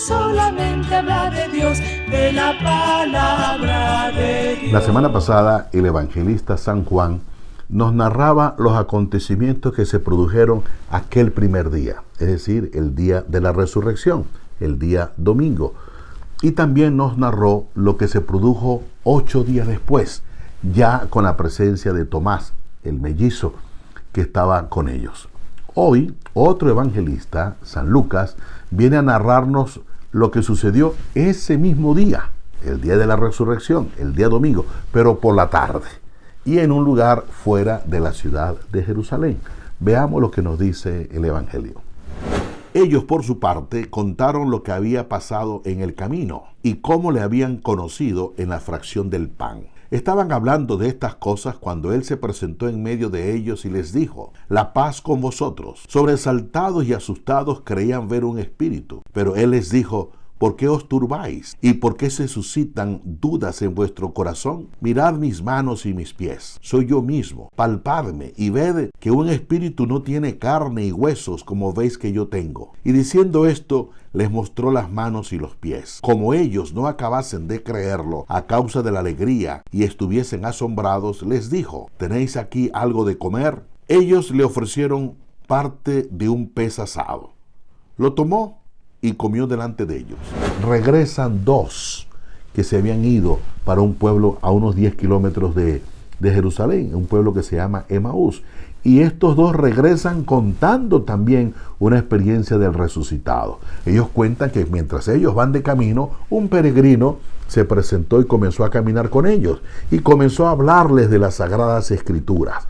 solamente habla de Dios, de la palabra de Dios. La semana pasada el evangelista San Juan nos narraba los acontecimientos que se produjeron aquel primer día, es decir, el día de la resurrección, el día domingo. Y también nos narró lo que se produjo 8 días después, ya con la presencia de Tomás, el mellizo, que estaba con ellos. Hoy, otro evangelista, San Lucas, viene a narrarnos lo que sucedió ese mismo día, el día de la resurrección, el día domingo, pero por la tarde, y en un lugar fuera de la ciudad de Jerusalén. Veamos lo que nos dice el Evangelio. Ellos, por su parte, contaron lo que había pasado en el camino y cómo le habían conocido en la fracción del pan. Estaban hablando de estas cosas cuando él se presentó en medio de ellos y les dijo: la paz con vosotros. Sobresaltados y asustados creían ver un espíritu, pero él les dijo: ¿por qué os turbáis? ¿Y por qué se suscitan dudas en vuestro corazón? Mirad mis manos y mis pies. Soy yo mismo. Palpadme y ved que un espíritu no tiene carne y huesos como veis que yo tengo. Y diciendo esto, les mostró las manos y los pies. Como ellos no acabasen de creerlo a causa de la alegría y estuviesen asombrados, les dijo: ¿tenéis aquí algo de comer? Ellos le ofrecieron parte de un pez asado. Lo tomó y comió delante de ellos. Regresan 2 que se habían ido para un pueblo a unos 10 kilómetros de Jerusalén, un pueblo que se llama Emaús. Y estos 2 regresan contando también una experiencia del resucitado. Ellos cuentan que mientras ellos van de camino, un peregrino se presentó y comenzó a caminar con ellos y comenzó a hablarles de las Sagradas Escrituras.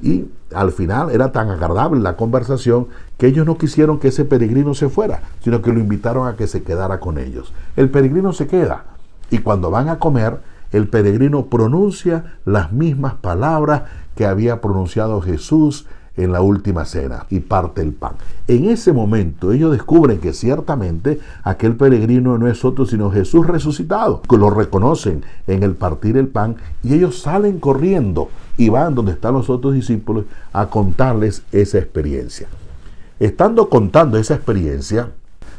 Y al final era tan agradable la conversación que ellos no quisieron que ese peregrino se fuera, sino que lo invitaron a que se quedara con ellos. El peregrino se queda y cuando van a comer, el peregrino pronuncia las mismas palabras que había pronunciado Jesús en la última cena y parte el pan. En ese momento ellos descubren que ciertamente aquel peregrino no es otro sino Jesús resucitado. Lo reconocen en el partir el pan y ellos salen corriendo y van donde están los otros discípulos a contarles esa experiencia. Estando contando esa experiencia,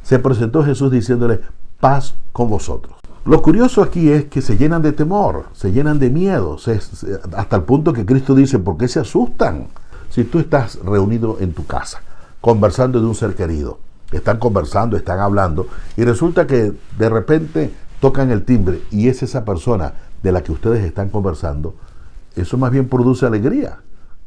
se presentó Jesús diciéndole: paz con vosotros. Lo curioso aquí es que se llenan de temor, se llenan de miedo, hasta el punto que Cristo dice: ¿por qué se asustan? Si tú estás reunido en tu casa, conversando de un ser querido, están conversando, están hablando, y resulta que de repente tocan el timbre y es esa persona de la que ustedes están conversando, eso más bien produce alegría.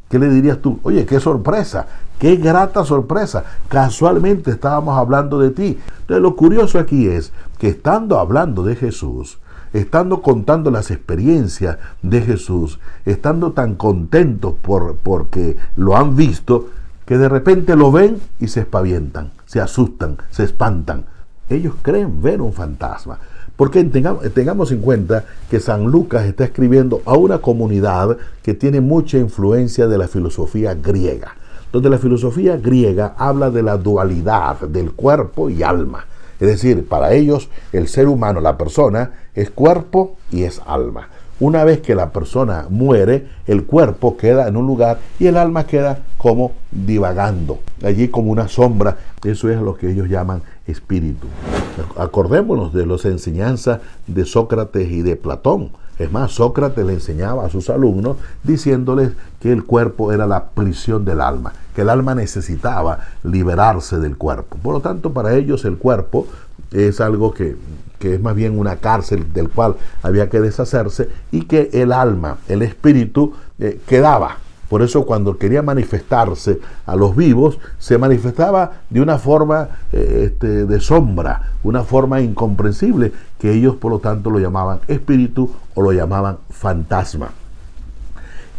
¿Qué le dirías tú? Oye, qué sorpresa, qué grata sorpresa, casualmente estábamos hablando de ti. Entonces lo curioso aquí es que estando hablando de Jesús, estando contando las experiencias de Jesús, estando tan contentos porque lo han visto, que de repente lo ven y se espavientan, se asustan, se espantan. Ellos creen ver un fantasma. Porque tengamos en cuenta que San Lucas está escribiendo a una comunidad que tiene mucha influencia de la filosofía griega, donde la filosofía griega habla de la dualidad del cuerpo y alma. Es decir, para ellos el ser humano, la persona, es cuerpo y es alma. Una vez que la persona muere, el cuerpo queda en un lugar y el alma queda como divagando, allí como una sombra. Eso es lo que ellos llaman espíritu. Acordémonos de las enseñanzas de Sócrates y de Platón. Es más, Sócrates le enseñaba a sus alumnos diciéndoles que el cuerpo era la prisión del alma, que el alma necesitaba liberarse del cuerpo. Por lo tanto, para ellos el cuerpo es algo que es más bien una cárcel del cual había que deshacerse, y que el alma, el espíritu, quedaba. Por eso cuando quería manifestarse a los vivos, se manifestaba de una forma de sombra, una forma incomprensible, que ellos por lo tanto lo llamaban espíritu o lo llamaban fantasma.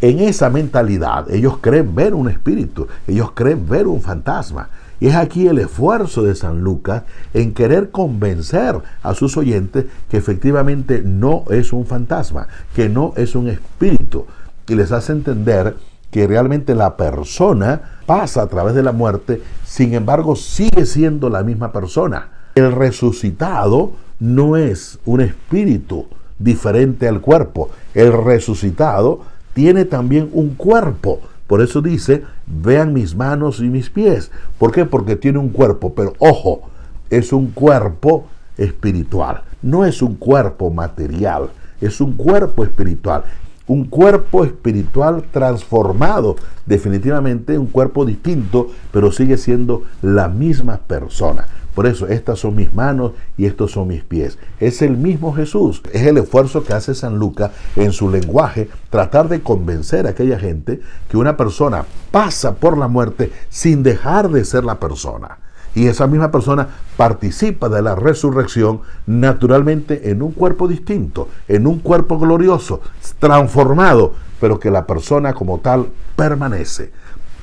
En esa mentalidad ellos creen ver un espíritu, ellos creen ver un fantasma. Y es aquí el esfuerzo de San Lucas en querer convencer a sus oyentes que efectivamente no es un fantasma, que no es un espíritu, y les hace entender que realmente la persona pasa a través de la muerte, sin embargo sigue siendo la misma persona. El resucitado no es un espíritu diferente al cuerpo, el resucitado tiene también un cuerpo. Por eso dice: vean mis manos y mis pies. ¿Por qué? Porque tiene un cuerpo. Pero ojo, es un cuerpo espiritual, no es un cuerpo material, es un cuerpo espiritual. Un cuerpo espiritual transformado, definitivamente un cuerpo distinto, pero sigue siendo la misma persona. Por eso, estas son mis manos y estos son mis pies. Es el mismo Jesús. Es el esfuerzo que hace San Lucas en su lenguaje, tratar de convencer a aquella gente que una persona pasa por la muerte sin dejar de ser la persona. Y esa misma persona participa de la resurrección naturalmente en un cuerpo distinto, en un cuerpo glorioso, transformado, pero que la persona como tal permanece.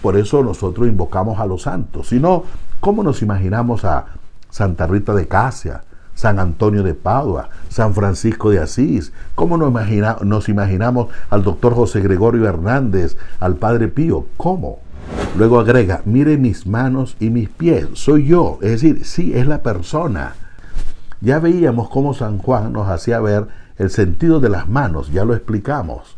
Por eso nosotros invocamos a los santos. Si no, ¿cómo nos imaginamos a Santa Rita de Casia, San Antonio de Padua, San Francisco de Asís? ¿Cómo nos imaginamos al doctor José Gregorio Hernández, al Padre Pío? ¿Cómo? Luego agrega, mire mis manos y mis pies, soy yo, es decir, sí, es la persona. Ya veíamos cómo San Juan nos hacía ver el sentido de las manos, ya lo explicamos.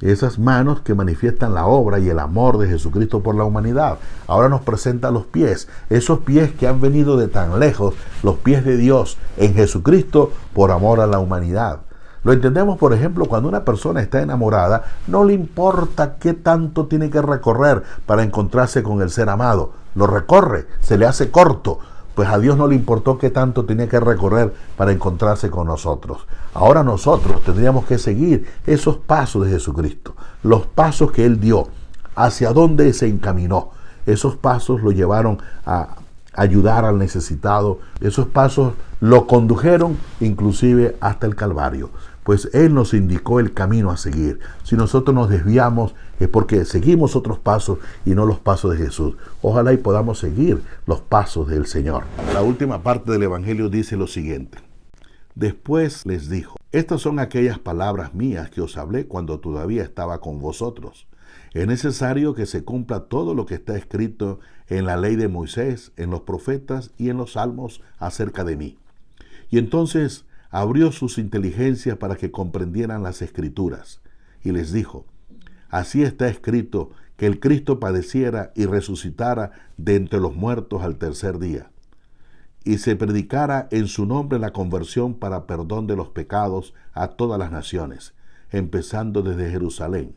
Esas manos que manifiestan la obra y el amor de Jesucristo por la humanidad. Ahora nos presenta los pies, esos pies que han venido de tan lejos, los pies de Dios en Jesucristo por amor a la humanidad. Lo entendemos, por ejemplo, cuando una persona está enamorada, no le importa qué tanto tiene que recorrer para encontrarse con el ser amado. Lo recorre, se le hace corto. Pues a Dios no le importó qué tanto tenía que recorrer para encontrarse con nosotros. Ahora nosotros tendríamos que seguir esos pasos de Jesucristo, los pasos que Él dio, hacia dónde se encaminó. Esos pasos lo llevaron a ayudar al necesitado. Esos pasos lo condujeron inclusive hasta el Calvario. Pues Él nos indicó el camino a seguir. Si nosotros nos desviamos es porque seguimos otros pasos y no los pasos de Jesús. Ojalá y podamos seguir los pasos del Señor. La última parte del Evangelio dice lo siguiente. Después les dijo, estas son aquellas palabras mías que os hablé cuando todavía estaba con vosotros. Es necesario que se cumpla todo lo que está escrito en la ley de Moisés, en los profetas y en los salmos acerca de mí. Y entonces abrió sus inteligencias para que comprendieran las Escrituras, y les dijo, así está escrito que el Cristo padeciera y resucitara de entre los muertos al tercer día, y se predicara en su nombre la conversión para perdón de los pecados a todas las naciones, empezando desde Jerusalén.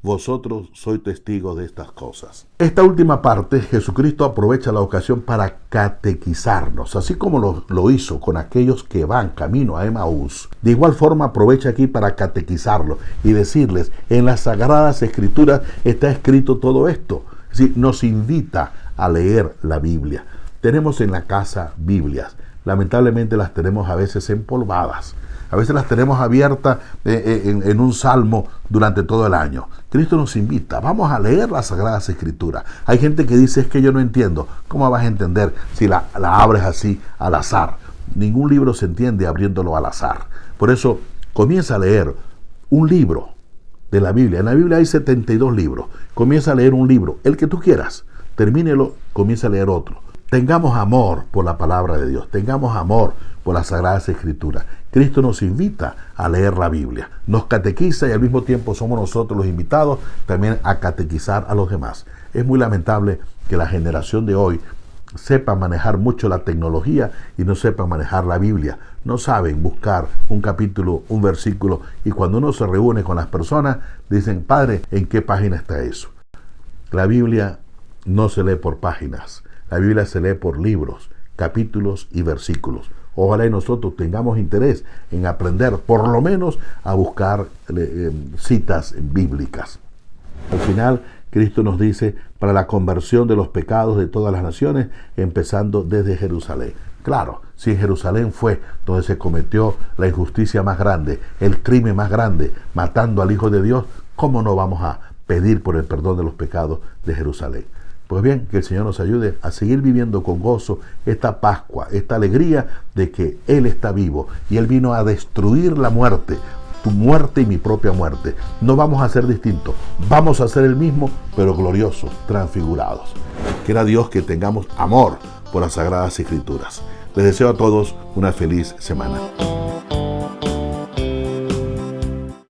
Vosotros sois testigos de estas cosas. Esta última parte, Jesucristo aprovecha la ocasión para catequizarnos, así como lo hizo con aquellos que van camino a Emaús. De igual forma aprovecha aquí para catequizarlos y decirles, en las Sagradas Escrituras está escrito todo esto. Es decir, nos invita a leer la Biblia. Tenemos en la casa Biblias. Lamentablemente las tenemos a veces empolvadas. A veces las tenemos abiertas en un salmo durante todo el año. Cristo nos invita, vamos a leer las Sagradas Escrituras. Hay gente que dice, es que yo no entiendo. ¿Cómo vas a entender si la abres así al azar? Ningún libro se entiende abriéndolo al azar. Por eso, comienza a leer un libro de la Biblia. En la Biblia hay 72 libros. Comienza a leer un libro, el que tú quieras. Termínelo, comienza a leer otro. Tengamos amor por la palabra de Dios. Tengamos amor por las Sagradas Escrituras. Cristo nos invita a leer la Biblia, nos catequiza y al mismo tiempo somos nosotros los invitados también a catequizar a los demás. Es muy lamentable que la generación de hoy sepa manejar mucho la tecnología y no sepa manejar la Biblia. No saben buscar un capítulo, un versículo, y cuando uno se reúne con las personas dicen, Padre, ¿en qué página está eso? La Biblia no se lee por páginas, la Biblia se lee por libros, capítulos y versículos. Ojalá y nosotros tengamos interés en aprender, por lo menos, a buscar citas bíblicas. Al final, Cristo nos dice, para la conversión de los pecados de todas las naciones, empezando desde Jerusalén. Claro, si en Jerusalén fue donde se cometió la injusticia más grande, el crimen más grande, matando al Hijo de Dios, ¿cómo no vamos a pedir por el perdón de los pecados de Jerusalén? Pues bien, que el Señor nos ayude a seguir viviendo con gozo esta Pascua, esta alegría de que Él está vivo y Él vino a destruir la muerte, tu muerte y mi propia muerte. No vamos a ser distintos, vamos a ser el mismo, pero gloriosos, transfigurados. Quiera Dios que tengamos amor por las Sagradas Escrituras. Les deseo a todos una feliz semana.